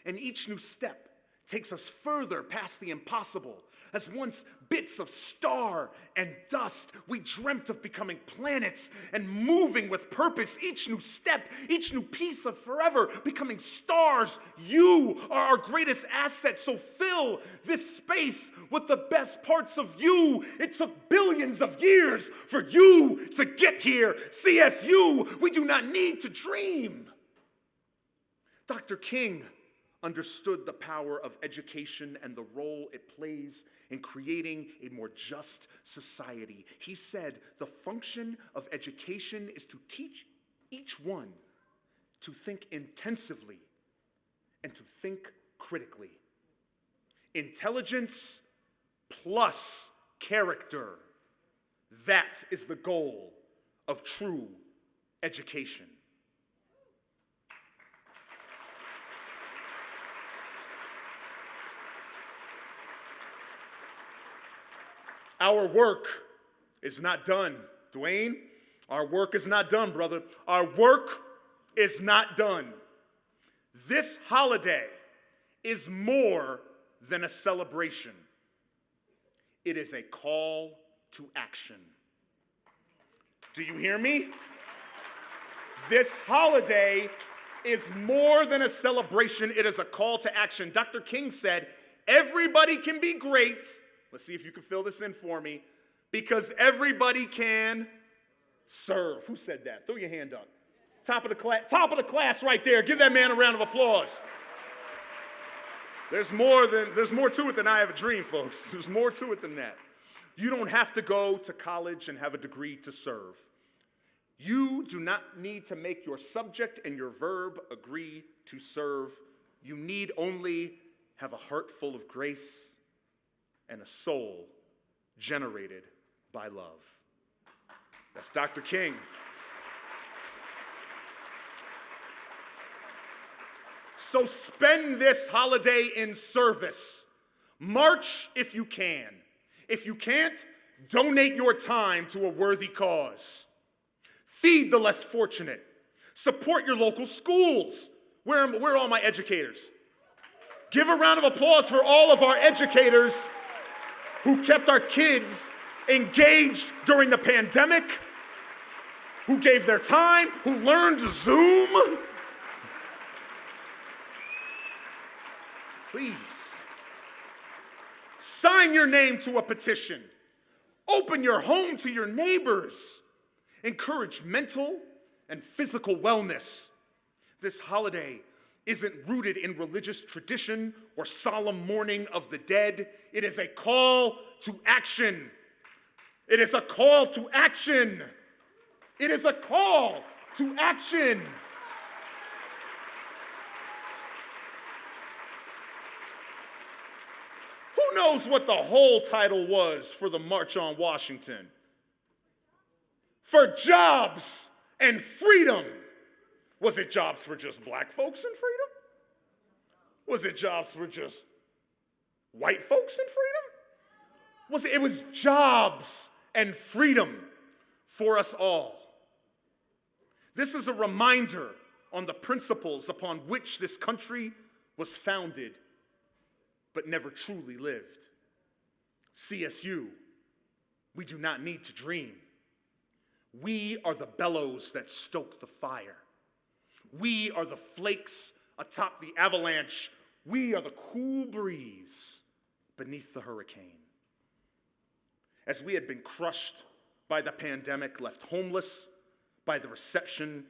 And each new step takes us further past the impossible. As once bits of star and dust, we dreamt of becoming planets and moving with purpose. Each new step, each new piece of forever, becoming stars. You are our greatest asset, so fill this space with the best parts of you. It took billions of years for you to get here. CSU, we do not need to dream. Dr. King understood the power of education and the role it plays in creating a more just society. He said, the function of education is to teach each one to think intensively and to think critically. Intelligence plus character. That is the goal of true education. Our work is not done. Dwayne, our work is not done, brother. Our work is not done. This holiday is more than a celebration. It is a call to action. Do you hear me? This holiday is more than a celebration. It is a call to action. Dr. King said, everybody can be great. Let's see if you can fill this in for me. Because everybody can serve. Who said that? Throw your hand up. Top of the class right there. Give that man a round of applause. There's more to it than I have a dream, folks. There's more to it than that. You don't have to go to college and have a degree to serve. You do not need to make your subject and your verb agree to serve. You need only have a heart full of grace and a soul generated by love. That's Dr. King. So spend this holiday in service. March if you can. If you can't, donate your time to a worthy cause. Feed the less fortunate. Support your local schools. Where are all my educators? Give a round of applause for all of our educators who kept our kids engaged during the pandemic, who gave their time, who learned Zoom. Please, sign your name to a petition. Open your home to your neighbors. Encourage mental and physical wellness. This holiday isn't rooted in religious tradition or solemn mourning of the dead. It is a call to action. It is a call to action. It is a call to action. Who knows what the whole title was for the March on Washington? For jobs and freedom. Was it jobs for just black folks and freedom? Was it jobs for just white folks and freedom? It was jobs and freedom for us all. This is a reminder on the principles upon which this country was founded but never truly lived. CSU, we do not need to dream. We are the bellows that stoke the fire. We are the flakes atop the avalanche. We are the cool breeze beneath the hurricane. As we had been crushed by the pandemic, left homeless by the recession,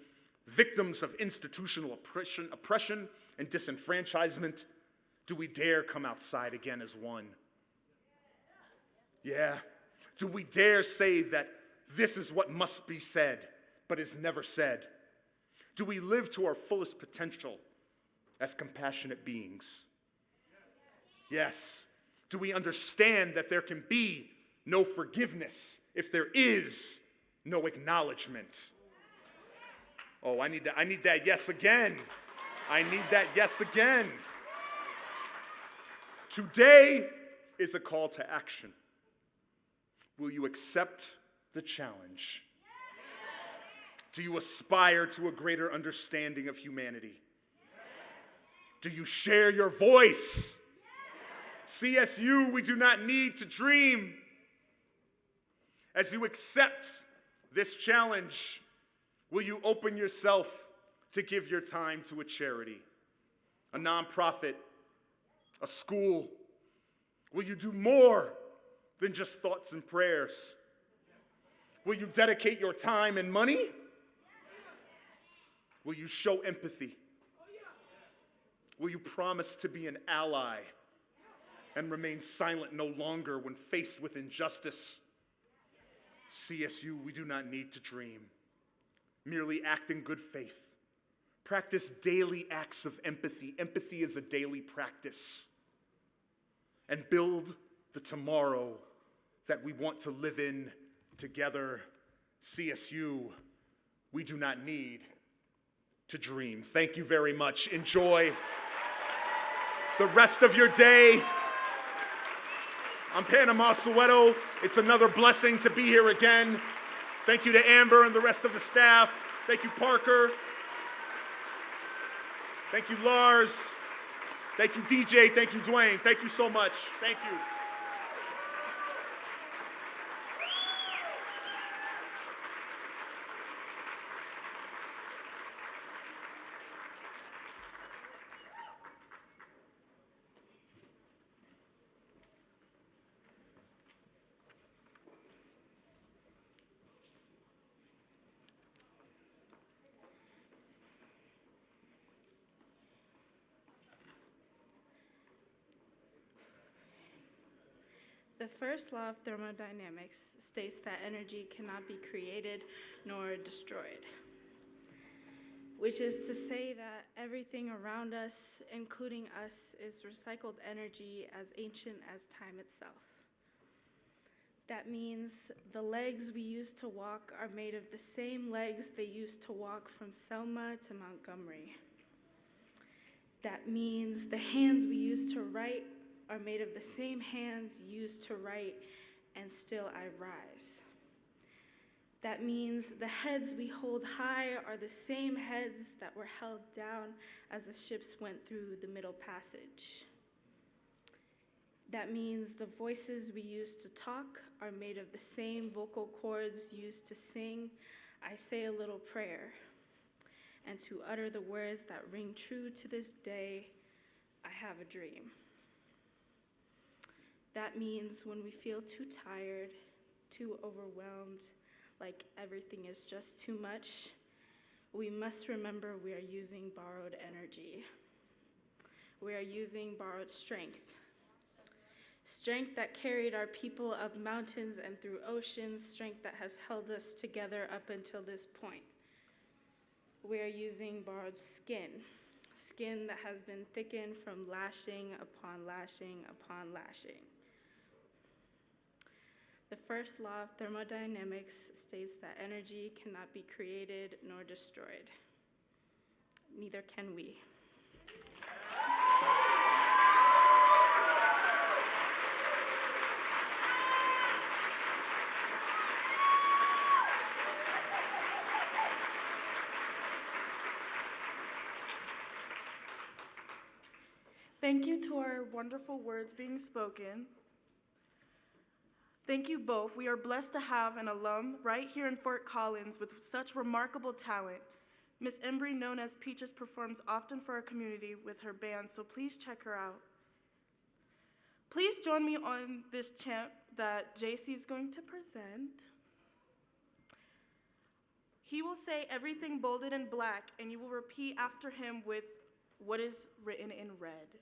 victims of institutional oppression and disenfranchisement, do we dare come outside again as one? Yeah. Do we dare say that this is what must be said, but is never said? Do we live to our fullest potential as compassionate beings? Yes. Do we understand that there can be no forgiveness if there is no acknowledgement? Oh, I need that yes again. I need that yes again. Today is a call to action. Will you accept the challenge? Do you aspire to a greater understanding of humanity? Do you share your voice? CSU, we do not need to dream. As you accept this challenge, will you open yourself to give your time to a charity, a nonprofit, a school? Will you do more than just thoughts and prayers? Will you dedicate your time and money? Will you show empathy? Will you promise to be an ally and remain silent no longer when faced with injustice? CSU, we do not need to dream. Merely act in good faith. Practice daily acts of empathy. Empathy is a daily practice. And build the tomorrow that we want to live in together. CSU, we do not need to dream. Thank you very much. Enjoy the rest of your day. I'm Panama Soweto. It's another blessing to be here again. Thank you to Amber and the rest of the staff. Thank you, Parker. Thank you, Lars. Thank you, DJ. Thank you, Dwayne. Thank you so much. Thank you. The first law of thermodynamics states that energy cannot be created nor destroyed, which is to say that everything around us, including us, is recycled energy as ancient as time itself. That means the legs we use to walk are made of the same legs they used to walk from Selma to Montgomery. That means the hands we use to write are made of the same hands used to write, and still I rise. That means the heads we hold high are the same heads that were held down as the ships went through the Middle Passage. That means the voices we use to talk are made of the same vocal cords used to sing, I say a little prayer, and to utter the words that ring true to this day, I have a dream. That means when we feel too tired, too overwhelmed, like everything is just too much, we must remember we are using borrowed energy. We are using borrowed strength. Strength that carried our people up mountains and through oceans, strength that has held us together up until this point. We are using borrowed skin, skin that has been thickened from lashing upon lashing upon lashing. The first law of thermodynamics states that energy cannot be created nor destroyed. Neither can we. Thank you to our wonderful words being spoken. Thank you both. We are blessed to have an alum right here in Fort Collins with such remarkable talent. Miss Embry, known as Peaches, performs often for our community with her band, so please check her out. Please join me on this chant that JC is going to present. He will say everything bolded in black, and you will repeat after him with what is written in red.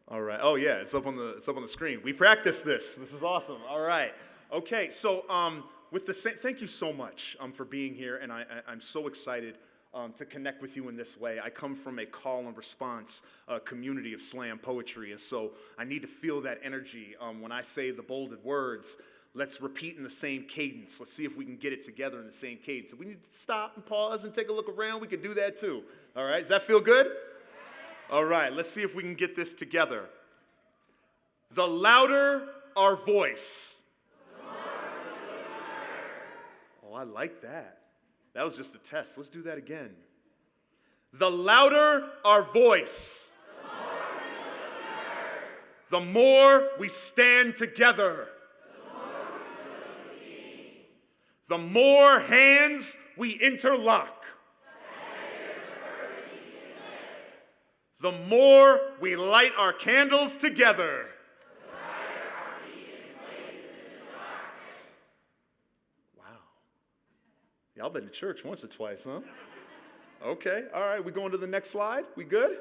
All right. Oh yeah, it's up on the screen. We practiced this. This is awesome. All right. Okay. So thank you so much for being here, and I'm so excited to connect with you in this way. I come from a call and response community of slam poetry, and so I need to feel that energy when I say the bolded words. Let's repeat in the same cadence. Let's see if we can get it together in the same cadence. If we need to stop and pause and take a look around, we can do that too. All right. Does that feel good? All right, let's see if we can get this together. The louder our voice. Oh, I like that. That was just a test. Let's do that again. The louder our voice, the more we stand together. The more hands we interlock. The more we light our candles together. Wow. Y'all been to church once or twice, huh? Okay, all right, we going to the next slide? We good?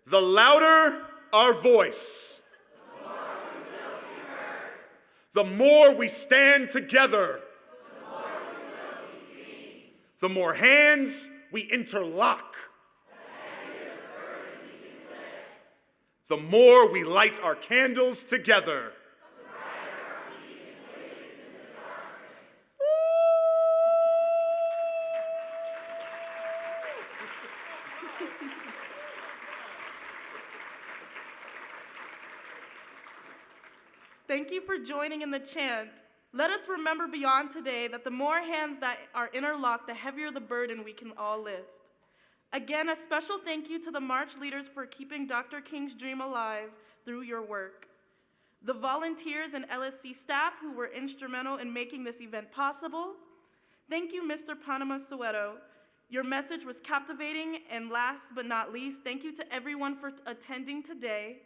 The louder our voice, the more we stand together. The more hands we interlock. The more we light our candles together. Thank you for joining in the chant. Let us remember beyond today that the more hands that are interlocked, the heavier the burden we can all lift. Again, a special thank you to the March leaders for keeping Dr. King's dream alive through your work. The volunteers and LSC staff who were instrumental in making this event possible. Thank you, Mr. Panama Soweto. Your message was captivating, and last but not least, thank you to everyone for attending today.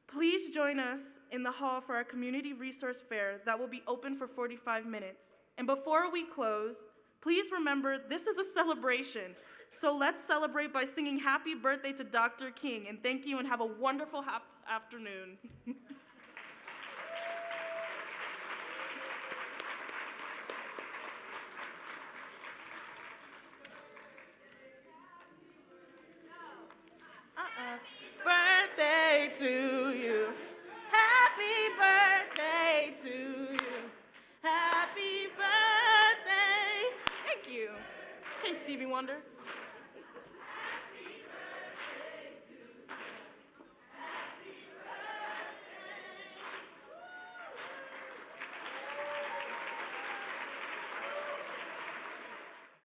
Please join us in the hall for our community resource fair that will be open for 45 minutes. And before we close, please remember, this is a celebration. So let's celebrate by singing happy birthday to Dr. King, and thank you and have a wonderful afternoon.